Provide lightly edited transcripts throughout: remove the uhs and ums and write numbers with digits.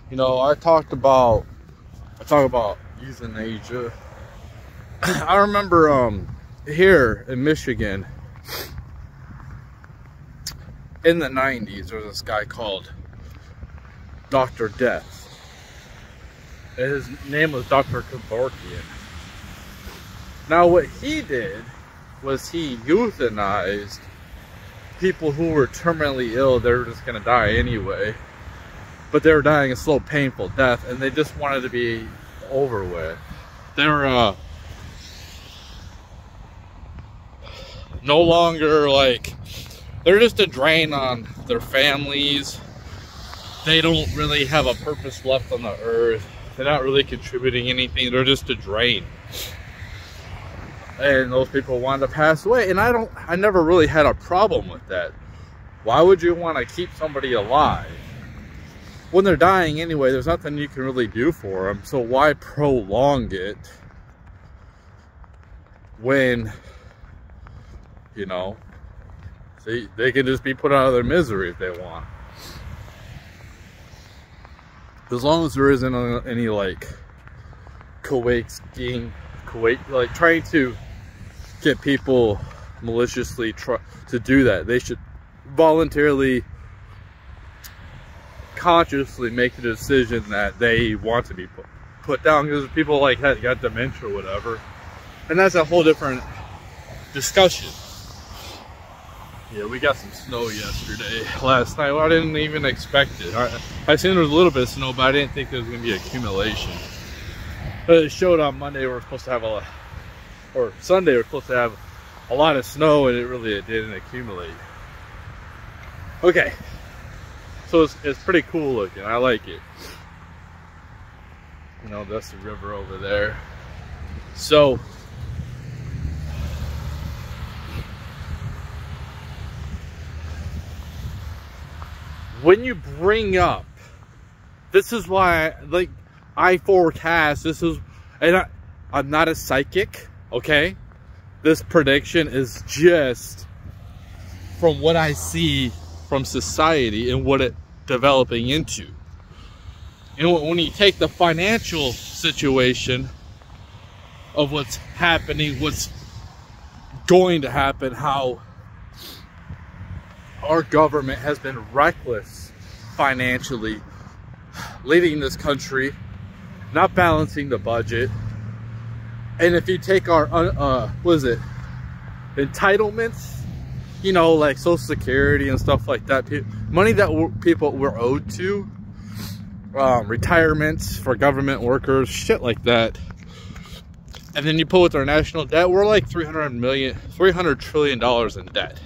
You know, I talk about euthanasia. I remember here in Michigan in the 90s, there was this guy called Dr. Death. And his name was Dr. Kevorkian. Now what he did was he euthanized people who were terminally ill. They were just gonna die anyway, but they were dying a slow, painful death, and they just wanted to be over with. They were no longer like, they're just a drain on their families. They don't really have a purpose left on the earth. They're not really contributing anything. They're just a drain. And those people wanted to pass away. And I never really had a problem with that. Why would you want to keep somebody alive? When they're dying anyway, there's nothing you can really do for them. So why prolong it when, you know, they can just be put out of their misery if they want. As long as there isn't any like Kuwait, like trying to get people maliciously to do that. They should voluntarily, consciously make the decision that they want to be put down, because people like got dementia or whatever, and that's a whole different discussion. Yeah, we got some snow last night. Well, I didn't even expect it. I seen there was a little bit of snow, but I didn't think there was going to be accumulation. But it showed on Monday we're supposed to have or Sunday we're supposed to have a lot of snow, and it didn't accumulate. Okay, so it's pretty cool looking. I like it. You know, that's the river over there. So when you bring up, this is why I forecast, and I'm not a psychic, okay? This prediction is just from what I see from society and what it's developing into. And when you take the financial situation of what's happening, what's going to happen, how our government has been reckless financially, leading this country, not balancing the budget. And if you take our entitlements, you know, like Social Security and stuff like that, money that people were owed to, retirements for government workers, shit like that, and then you pull with our national debt, we're like $300 trillion in debt.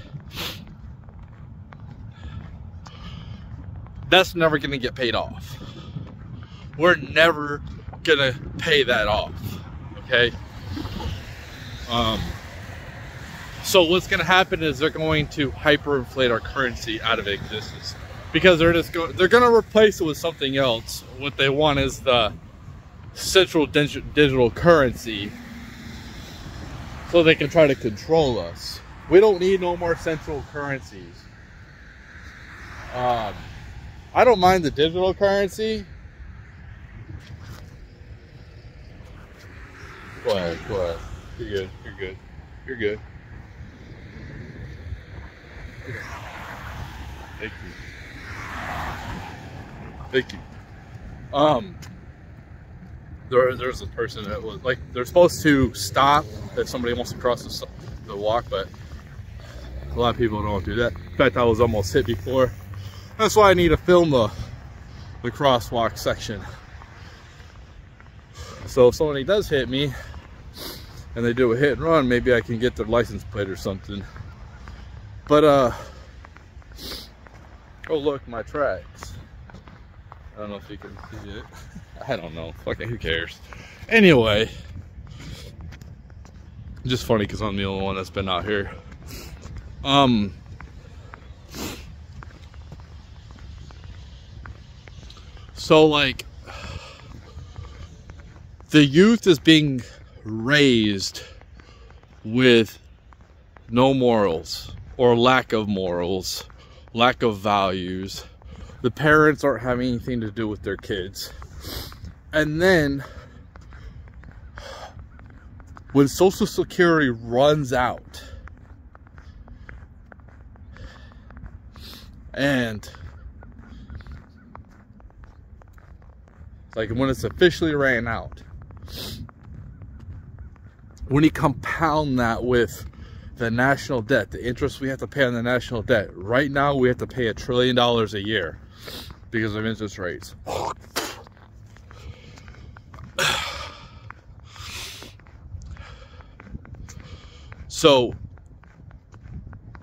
That's never gonna get paid off. We're never gonna pay that off, okay? So what's gonna happen is they're going to hyperinflate our currency out of existence, because they're gonna replace it with something else. What they want is the central digital currency, so they can try to control us. We don't need no more central currencies. I don't mind the digital currency. Go ahead. You're good. Thank you. There's a person that was like, they're supposed to stop if somebody wants to cross the walk, but a lot of people don't do that. In fact, I was almost hit before. That's why I need to film the crosswalk section. So if somebody does hit me and they do a hit and run, maybe I can get their license plate or something. But oh look, my tracks. I don't know if you can see it. I don't know. Fucking who cares? Anyway, just funny because I'm the only one that's been out here. So like, the youth is being raised with no morals, or lack of morals, lack of values, The parents aren't having anything to do with their kids. And then when Social Security runs out, and like when it's officially ran out, when you compound that with the national debt, the interest we have to pay on the national debt, right now we have to pay $1 trillion a year because of interest rates. So,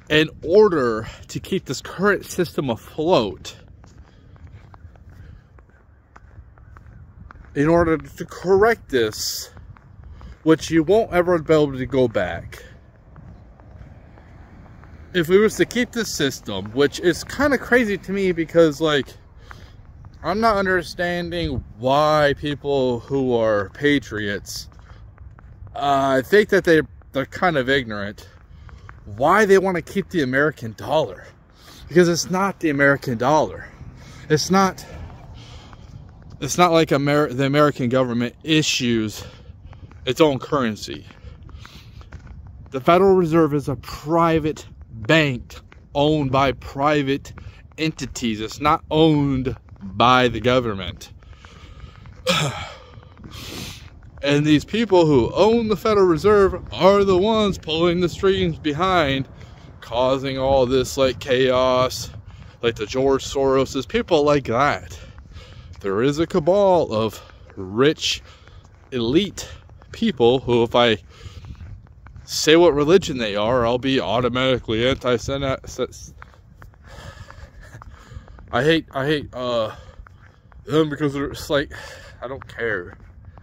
in order to keep this current system afloat, in order to correct this, which you won't ever be able to go back, if we was to keep this system, which is kind of crazy to me because, like, I'm not understanding why people who are patriots, I think that they're kind of ignorant why they want to keep the American dollar, because it's not the American dollar. It's not like the American government issues its own currency. The Federal Reserve is a private bank owned by private entities. It's not owned by the government. And these people who own the Federal Reserve are the ones pulling the strings behind, causing all this like chaos, like the George Soroses, people like that. There is a cabal of rich, elite people who, if I say what religion they are, I'll be automatically anti-Semite. I hate them because they're just like, I don't care.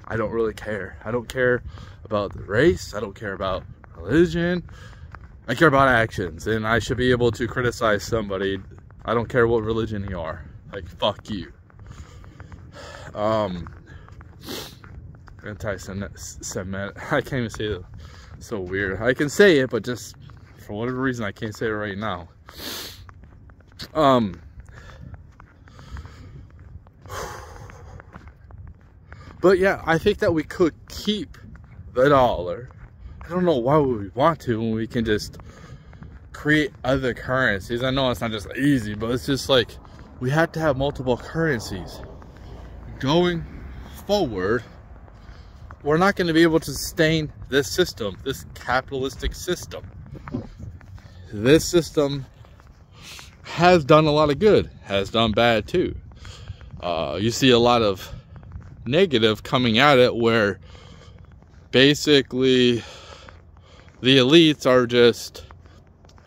I don't really care. I don't care about the race. I don't care about religion. I care about actions, and I should be able to criticize somebody. I don't care what religion you are. Like, fuck you. Anti-Semitic. I can't even say it. It's so weird. I can say it, but just for whatever reason, I can't say it right now. But yeah, I think that we could keep the dollar. I don't know why would we want to when we can just create other currencies. I know it's not just easy, but it's just like we have to have multiple currencies. Going forward, we're not going to be able to sustain this system, this capitalistic system. This system has done a lot of good, has done bad too. You see a lot of negative coming at it, where basically the elites are just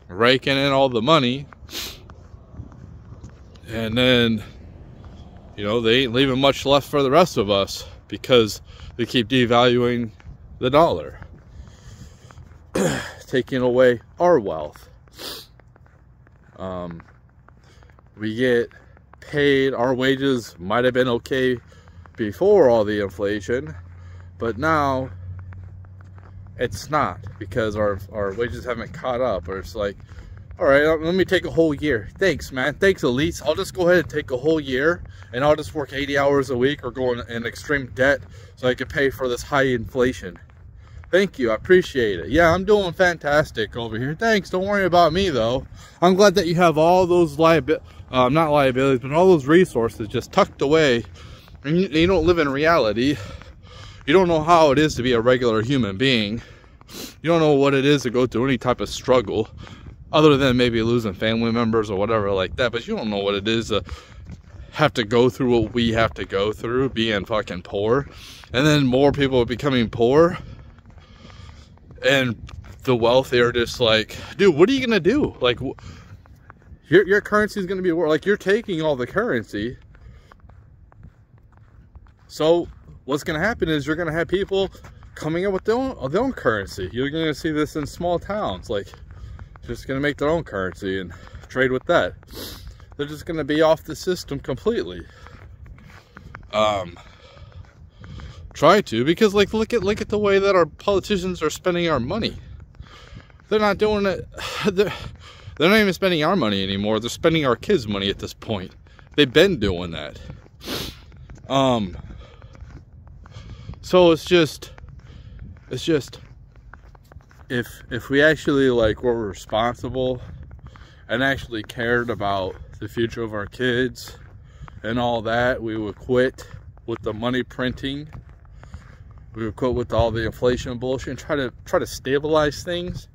raking in all the money, and then, you know, they ain't leaving much left for the rest of us because they keep devaluing the dollar, taking away our wealth. We get paid, our wages might have been okay before all the inflation, but now it's not, because our wages haven't caught up. Or it's like, all right, let me take a whole year. Thanks, man. Thanks, elites. I'll just go ahead and take a whole year, and I'll just work 80 hours a week or go in extreme debt so I can pay for this high inflation. Thank you. I appreciate it. Yeah, I'm doing fantastic over here. Thanks. Don't worry about me, though. I'm glad that you have all those not liabilities, but all those resources just tucked away. And you don't live in reality. You don't know how it is to be a regular human being. You don't know what it is to go through any type of struggle, other than maybe losing family members or whatever like that. But you don't know what it is to have to go through what we have to go through, being fucking poor. And then more people are becoming poor, and the wealthy are just like, dude, what are you gonna do? Like, your currency is gonna be like, you're taking all the currency. So what's going to happen is you're going to have people coming up with their own currency. You're going to see this in small towns, like just going to make their own currency and trade with that. They're just going to be off the system completely. Try to, because like look at the way that our politicians are spending our money. They're not doing it. They're not even spending our money anymore. They're spending our kids' money at this point. They've been doing that. So it's just if we actually like were responsible and actually cared about the future of our kids and all that, we would quit with the money printing. We would quit with all the inflation bullshit and try to stabilize things.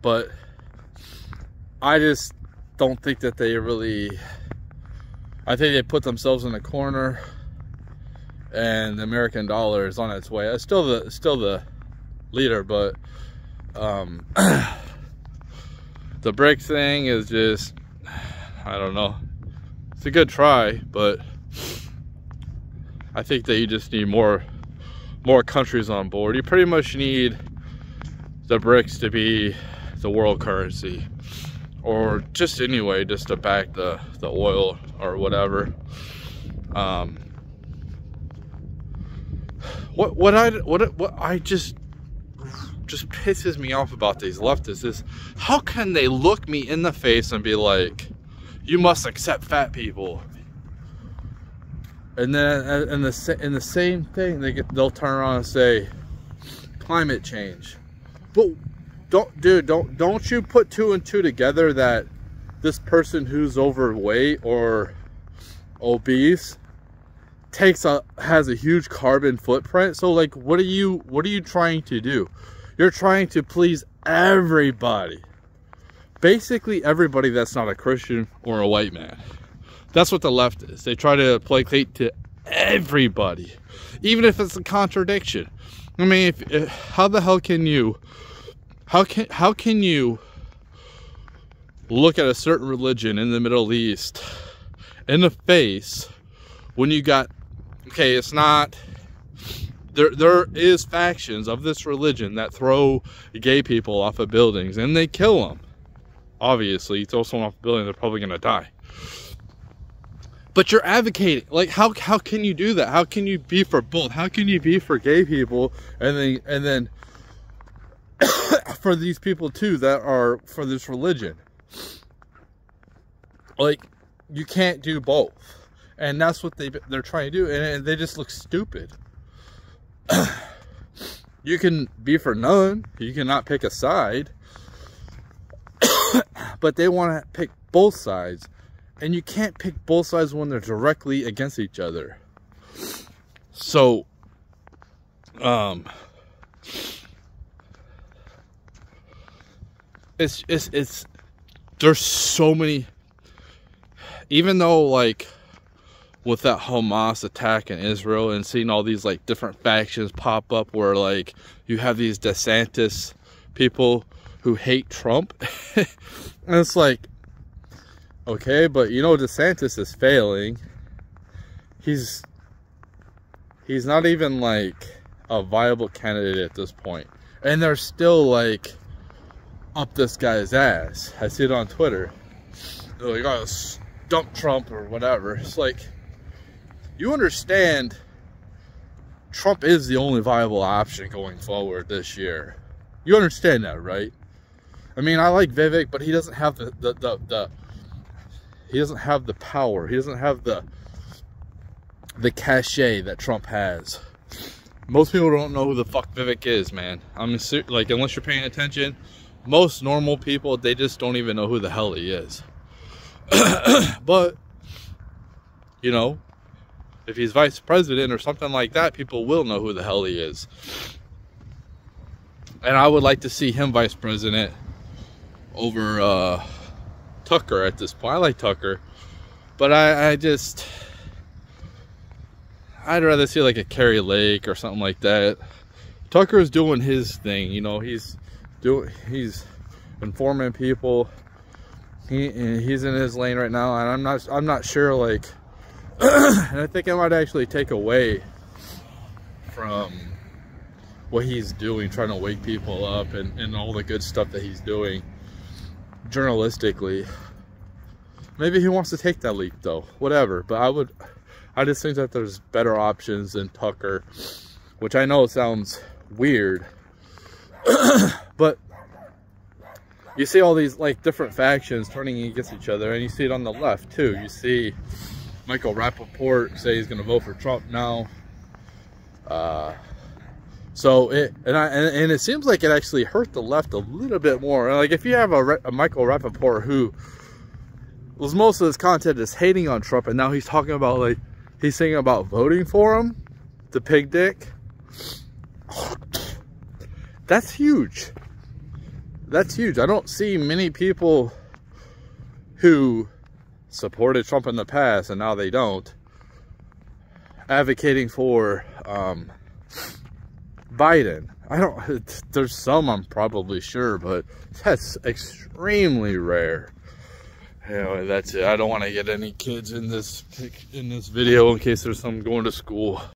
But I just don't think that they really, I think they put themselves in a corner, and the American dollar is on its way. It's still the leader, but the brick thing is just, I don't know. It's a good try, but I think that you just need more countries on board. You pretty much need the BRICS to be the world currency, or just anyway, just to back the oil or whatever. What I just pisses me off about these leftists is, how can they look me in the face and be like, you must accept fat people, and then in the same thing they'll turn around and say climate change. But don't you put two and two together that this person who's overweight or obese has a huge carbon footprint? So like, what are you trying to do? You're trying to please everybody. Basically everybody that's not a Christian or a white man. That's what the left is. They try to placate to everybody, even if it's a contradiction. I mean, how the hell can you how can you look at a certain religion in the Middle East in the face when you got, okay, it's not, there is factions of this religion that throw gay people off of buildings and they kill them. Obviously, you throw someone off a building, they're probably gonna die. But you're advocating, like, how can you do that? How can you be for both? How can you be for gay people and then for these people too that are for this religion? Like, you can't do both. And that's what they're trying to do, and they just look stupid. You can be for none, you cannot pick a side, but they want to pick both sides, and you can't pick both sides when they're directly against each other. So it's there's so many, even though, like, with that Hamas attack in Israel and seeing all these like different factions pop up where like you have these DeSantis people who hate Trump, and it's like, okay, but you know DeSantis is failing. He's not even like a viable candidate at this point, and they're still like up this guy's ass. I see it on Twitter. They're like, oh, dump Trump or whatever. It's like, you understand Trump is the only viable option going forward this year. You understand that, right? I mean, I like Vivek, but he doesn't have he doesn't have the power. He doesn't have the cachet that Trump has. Most people don't know who the fuck Vivek is, man. I mean, like, unless you're paying attention, most normal people, they just don't even know who the hell he is. But, you know, if he's vice president or something like that, people will know who the hell he is. And I would like to see him vice president over Tucker at this point. I like Tucker, but I'd rather see like a Kerry Lake or something like that. Tucker's doing his thing, you know. He's informing people. He's in his lane right now, and I'm not sure, like, and I think I might actually take away from what he's doing, trying to wake people up and all the good stuff that he's doing journalistically. Maybe he wants to take that leap though, whatever. But I just think that there's better options than Tucker, which I know sounds weird, but you see all these like different factions turning against each other, and you see it on the left too. You see Michael Rappaport say he's going to vote for Trump now. So it seems like it actually hurt the left a little bit more. Like if you have a Michael Rappaport who was most of his content is hating on Trump, and now he's talking about like he's thinking about voting for him, the pig dick. That's huge. That's huge. I don't see many people who supported Trump in the past and now they don't advocating for Biden. I don't, there's some I'm probably sure, but that's extremely rare. Anyway, that's it. I don't want to get any kids in this video in case there's some going to school.